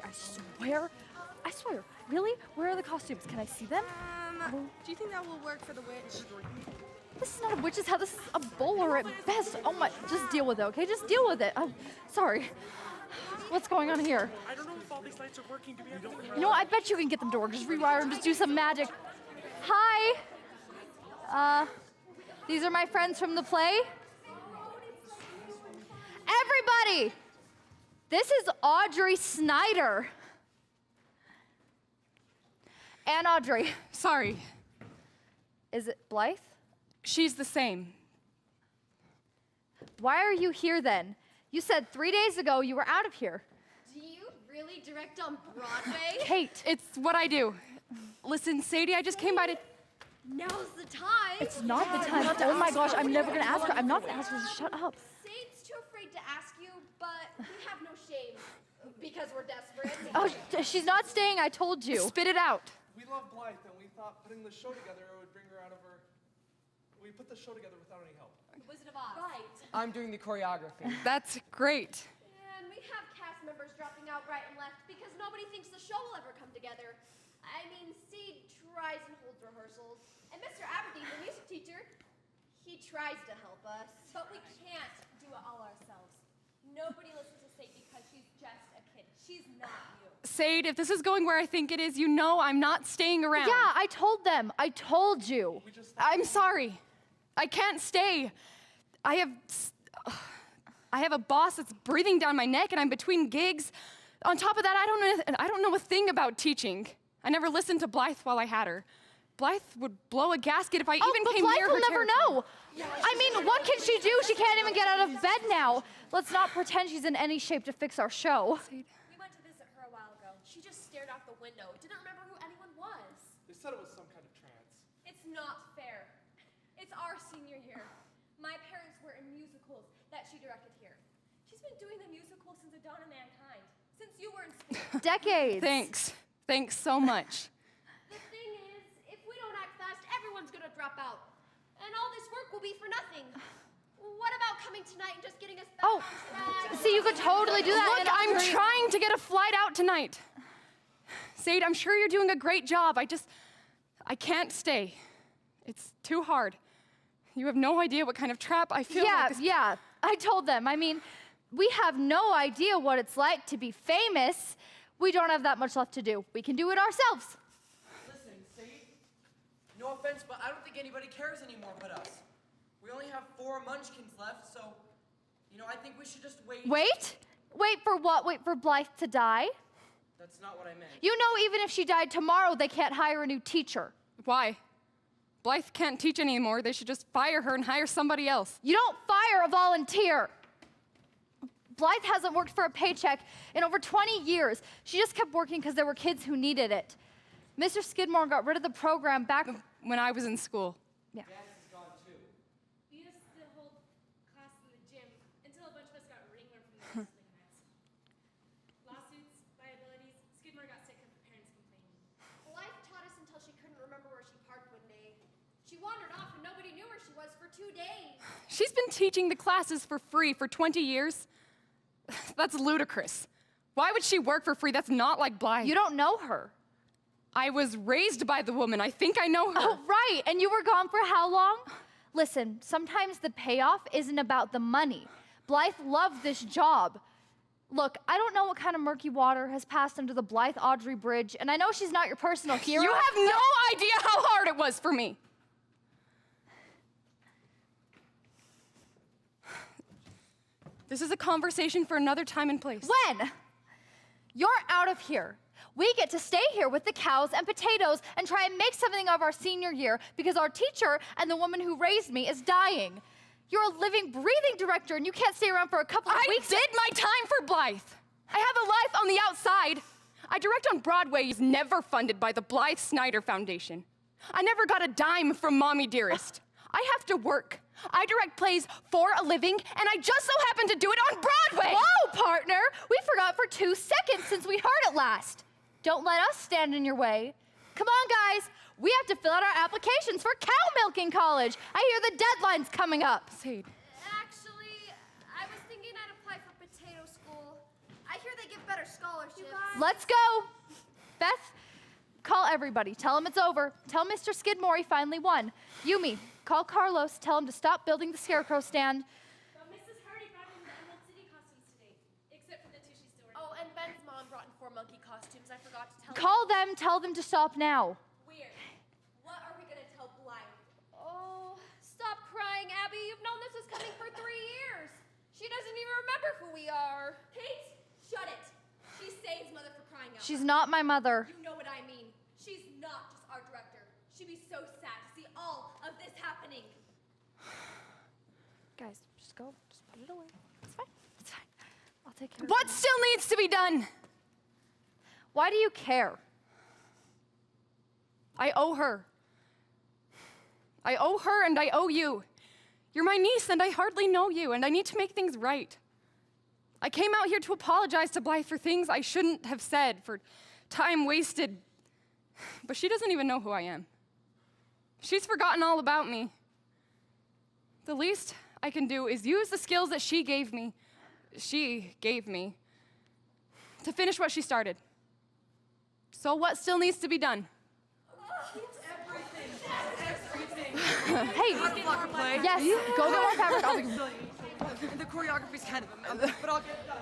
I swear. Really? Where are the costumes? Can I see them? Do you think that will work for the witch? This is not a witch's hat. This is a bowler at best. Oh my, just deal with it, okay? Just deal with it. I'm sorry. What's going on here? I don't know if all these lights are working to be able to... You know what? I bet you can get them to work. Just rewire them, just do some magic. Hi. These are my friends from the play. Everybody! This is Audrey Snyder. And Audrey. Sorry. Is it Blythe? She's the same. Why are you here then? You said 3 days ago you were out of here. Do you really direct on Broadway? Kate. It's what I do. Listen, Sadie, I just came by to... Now's the time. It's not the time. Oh my gosh, I'm never gonna ask her. I'm not gonna ask her to shut up. Sade's too afraid to ask you, but we have no shame because we're desperate. Oh, she's not staying, I told you. Spit it out. We love Blythe, and we thought putting the show together would bring her out of her... We put the show together without any help. Wizard of Oz. Right. I'm doing the choreography. That's great. And we have cast members dropping out right and left because nobody thinks the show will ever come together. I mean, Sade tries and holds rehearsals. And Mr. Aberdeen, the music teacher, he tries to help us. But we can't do it all ourselves. Nobody listens to Sade because she's just a kid. She's not you. Sade, if this is going where I think it is, you know I'm not staying around. Yeah, I told them. I told you. I'm sorry. I can't stay. I have a boss that's breathing down my neck, and I'm between gigs. On top of that, I don't know a thing about teaching. I never listened to Blythe while I had her. Blythe would blow a gasket if I even came Blythe near her will never territory. know. I mean, what can she do? She can't even get out of bed now. Let's not pretend she's in any shape to fix our show. We went to visit her a while ago. She just stared out the window. Didn't remember who anyone was. They said it was some kind of trance. It's not fair. It's our senior year. My parents were in musicals that she directed here. She's been doing the musical since the dawn of mankind. Since you were in school. Decades. Thanks so much. The thing is, if we don't act fast, everyone's gonna drop out. And all this work will be for nothing. What about coming tonight and just getting us back on track? See, you could totally do that. Look, I'm trying to get a flight out tonight. Sade, I'm sure you're doing a great job. I can't stay. It's too hard. You have no idea what kind of trap I feel like this. Yeah, I told them. I mean, we have no idea what it's like to be famous. We don't have that much left to do. We can do it ourselves. Listen, Sadie, no offense, but I don't think anybody cares anymore but us. We only have 4 munchkins left, so, I think we should just wait. Wait? Wait for what? Wait for Blythe to die? That's not what I meant. You know, even if she died tomorrow, they can't hire a new teacher. Why? Blythe can't teach anymore. They should just fire her and hire somebody else. You don't fire a volunteer. Blythe hasn't worked for a paycheck in over 20 years. She just kept working because there were kids who needed it. Mr. Skidmore got rid of the program back when I was in school. Yeah. Dance is gone too. We used to hold class in the gym until a bunch of us got ringworm from the wrestling match. Lawsuits, liabilities, Skidmore got sick of the parents complaining. Blythe taught us until she couldn't remember where she parked one day. She wandered off and nobody knew where she was for 2 days. She's been teaching the classes for free for 20 years. That's ludicrous. Why would she work for free? That's not like Blythe. You don't know her. I was raised by the woman. I think I know her. Oh, right. And you were gone for how long? Listen, sometimes the payoff isn't about the money. Blythe loved this job. Look, I don't know what kind of murky water has passed under the Blythe-Audrey bridge, and I know she's not your personal hero. You have no idea how hard it was for me. This is a conversation for another time and place. When? You're out of here. We get to stay here with the cows and potatoes and try and make something of our senior year because our teacher and the woman who raised me is dying. You're a living, breathing director and you can't stay around for a couple of weeks. I did my time for Blythe. I have a life on the outside. I direct on Broadway is never funded by the Blythe Snyder Foundation. I never got a dime from Mommy Dearest. I have to work. I direct plays for a living, and I just so happen to do it on Broadway! Whoa, partner! We forgot for 2 seconds since we heard it last. Don't let us stand in your way. Come on, guys. We have to fill out our applications for cow milking college. I hear the deadline's coming up. Sade. Actually, I was thinking I'd apply for potato school. I hear they give better scholarships. You guys, Let's go. Beth, call everybody. Tell them it's over. Tell Mr. Skidmore he finally won. Yumi, call Carlos. Tell him to stop building the scarecrow stand. But Mrs. Hardy brought in the Emerald City costumes today, except for the two she's still Oh, and Ben's mom brought in 4 monkey costumes. I forgot to tell you. Call them. Tell them to stop now. Weird. What are we gonna tell Blythe? Oh, stop crying, Abby. You've known this was coming for 3 years. She doesn't even remember who we are. Kate, shut it. She's Sane's mother for crying out She's loud. not my mother. You know what I mean. She's not just our director. She'd be so sad to see all of this happening. Guys, just go. Just put it away. It's fine. It's fine. I'll take care of What it. still needs to be done? Why do you care? I owe her. I owe her and I owe you. You're my niece and I hardly know you, and I need to make things right. I came out here to apologize to Blythe for things I shouldn't have said, for time wasted. But she doesn't even know who I am. She's forgotten all about me. The least I can do is use the skills that she gave me, to finish what she started. So what still needs to be done? Hey, yes, go get more fabric. I'll be... The choreography's kind of a mess, but I'll get it done.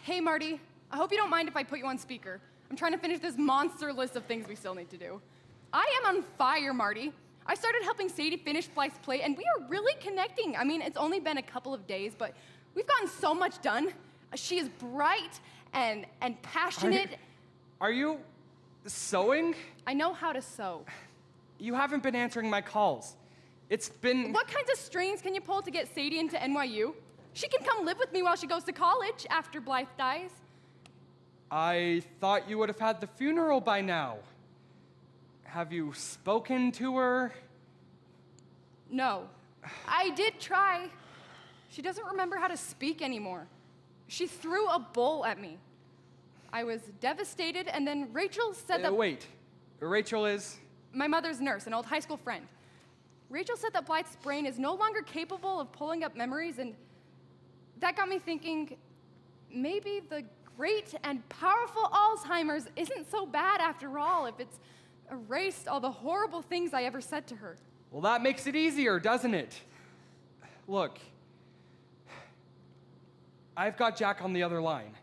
Hey, Marty. I hope you don't mind if I put you on speaker. I'm trying to finish this monster list of things we still need to do. I am on fire, Marty. I started helping Sadie finish Blythe's play, and we are really connecting. I mean, it's only been a couple of days, but we've gotten so much done. She is bright and passionate. Are you sewing? I know how to sew. You haven't been answering my calls. It's been... What kinds of strings can you pull to get Sadie into NYU? She can come live with me while she goes to college after Blythe dies. I thought you would have had the funeral by now. Have you spoken to her? No. I did try. She doesn't remember how to speak anymore. She threw a bowl at me. I was devastated, and then Rachel said that... Wait. Rachel is... My mother's nurse, an old high school friend. Rachel said that Blythe's brain is no longer capable of pulling up memories, and that got me thinking, maybe the great and powerful Alzheimer's isn't so bad after all, if it's erased all the horrible things I ever said to her. Well, that makes it easier, doesn't it? Look, I've got Jack on the other line.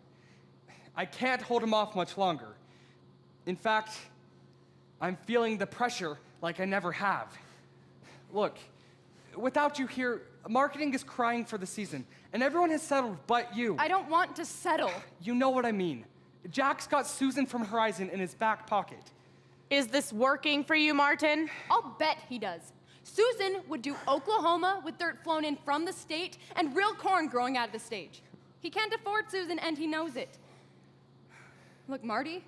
I can't hold him off much longer. In fact, I'm feeling the pressure like I never have. Look, without you here, marketing is crying for the season, and everyone has settled but you. I don't want to settle. You know what I mean. Jack's got Susan from Horizon in his back pocket. Is this working for you, Martin? I'll bet he does. Susan would do Oklahoma with dirt flown in from the state and real corn growing out of the stage. He can't afford Susan, and he knows it. Look, Marty,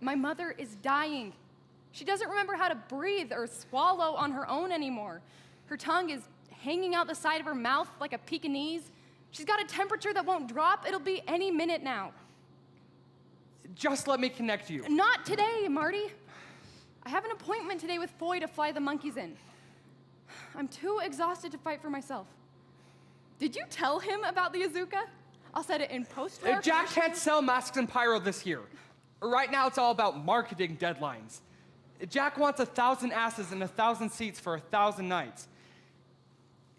my mother is dying. She doesn't remember how to breathe or swallow on her own anymore. Her tongue is hanging out the side of her mouth like a Pekingese. She's got a temperature that won't drop. It'll be any minute now. Just let me connect you. Not today, Marty. I have an appointment today with Foy to fly the monkeys in. I'm too exhausted to fight for myself. Did you tell him about the Azuka? I'll set it in post. Jack can't sell masks and pyro this year. Right now, it's all about marketing deadlines. Jack wants 1,000 asses and 1,000 seats for 1,000 nights.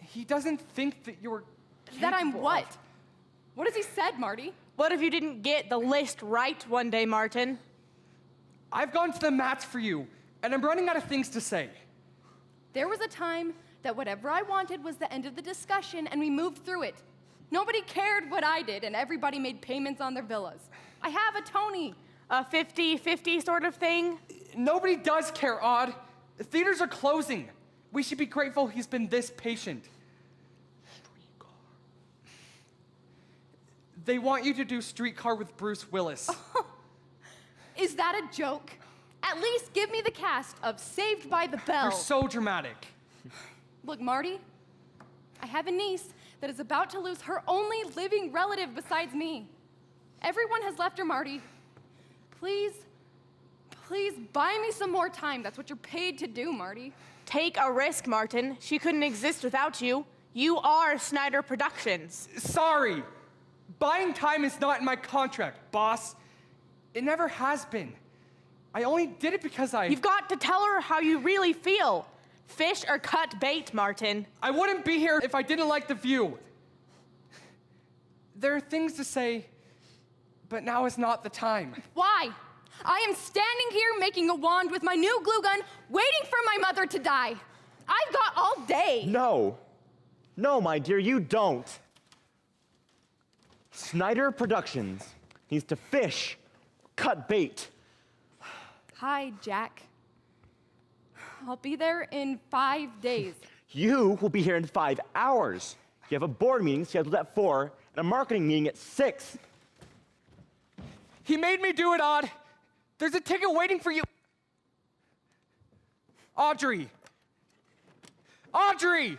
He doesn't think that you're That I'm capable what? of- What has he said, Marty? What if you didn't get the list right one day, Martin? I've gone to the mats for you, and I'm running out of things to say. There was a time that whatever I wanted was the end of the discussion, and we moved through it. Nobody cared what I did, and everybody made payments on their villas. I have a Tony. A 50-50 sort of thing? Nobody does care, Odd. Theaters are closing. We should be grateful he's been this patient. They want you to do Streetcar with Bruce Willis. Is that a joke? At least give me the cast of Saved by the Bell. You're so dramatic. Look, Marty, I have a niece that is about to lose her only living relative besides me. Everyone has left her, Marty. Please, please buy me some more time. That's what you're paid to do, Marty. Take a risk, Martin. She couldn't exist without you. You are Snyder Productions. Sorry. Buying time is not in my contract, boss. It never has been. I only did it because You've got to tell her how you really feel. Fish or cut bait, Martin. I wouldn't be here if I didn't like the view. There are things to say, but now is not the time. Why? I am standing here making a wand with my new glue gun, waiting for my mother to die. I've got all day. No. No, my dear, you don't. Snyder Productions needs to fish, cut bait. Hi, Jack. I'll be there in 5 days. You will be here in 5 hours. You have a board meeting scheduled at 4 and a marketing meeting at 6. He made me do it, Odd. There's a ticket waiting for you. Audrey! Audrey!